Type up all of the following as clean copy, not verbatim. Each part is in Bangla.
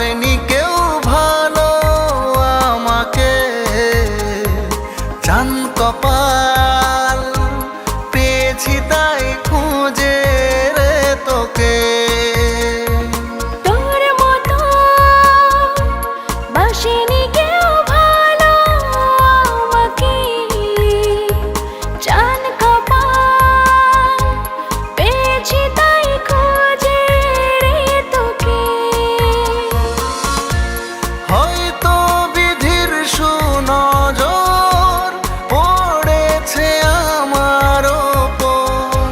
বাসেনি কেউ ভালো আমাকে, চান কপাল পেয়েছি তাই খুঁজে রে তোকে। তোর মতো বাসেনি কেউ ভালো আমাকে, চান কপাল পেয়েছি তাই খুঁজে রে তোকে। হয়তো বিধির সুনজর পড়েছে আমার ওপর,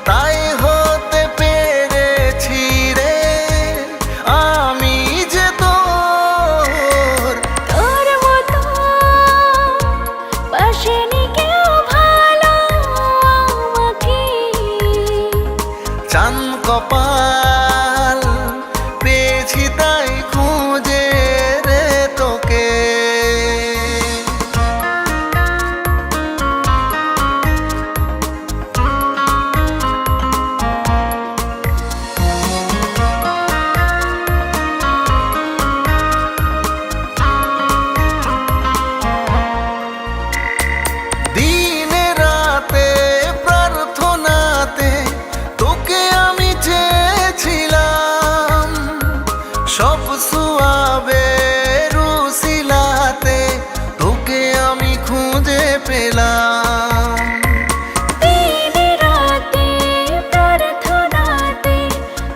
তাই হতে পেরেছি রে আমি যে তোর। তোর মতো বাসেনি কেউ ভালো আমাকে, চান কপাল পেয়েছি তাই খুঁজে রে তোকে। দিনে রাতে প্রার্থনাতে তোকে আমি চেয়েছিলাম, সব সুয়াবে রুসিলাতে তোকে আমি খুঁজে পেলাম। দিন রাতে প্রার্থনাতে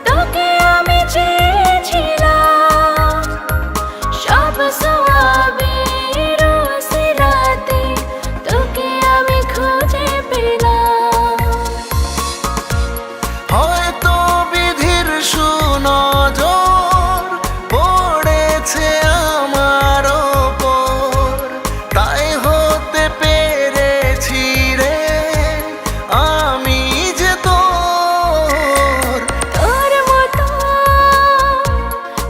তোকে আমি চেয়েছিলাম, সব সওয়াবে রুসিলাতে তোকে আমি খুঁজে পেলাম। হয়তো বিধির সুনজর পড়েছে আমার ওপর, তাই হতে পেরেছি রে আমি যে তোর। তোর মতো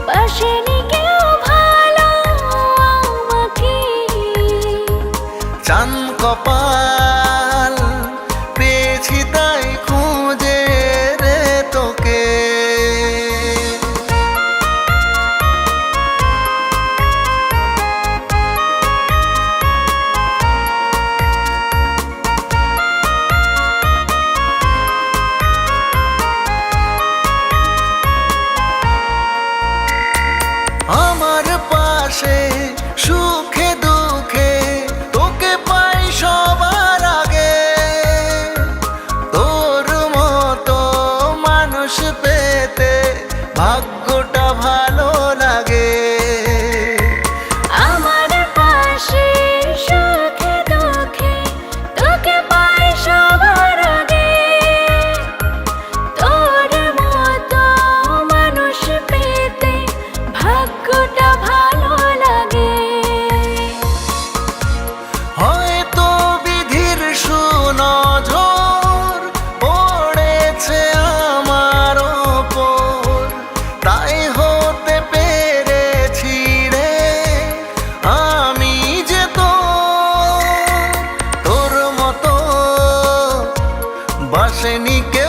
বাসেনি কেউ ভালো আমাকে, চান কপাল পেয়েছি তাই খুঁজে রে তোকে। আমার পাশে সুখে দুঃখে তোকে পাই সবার আগে, তোর মতো মানুষ পেতে ভাগ্যটা ভালো লাগে। আমার পাশে সুখে দুঃখে তোকে পাই সবার আগে, তোর মতো মানুষ পেতে ভাগ্যটা ভালো লাগে। হয়তো বিধির সুনজর পড়েছে আমার ওপর, তাই হতে পেরেছি রে আমি যে তোর। তোর মতো বাসেনি কেউ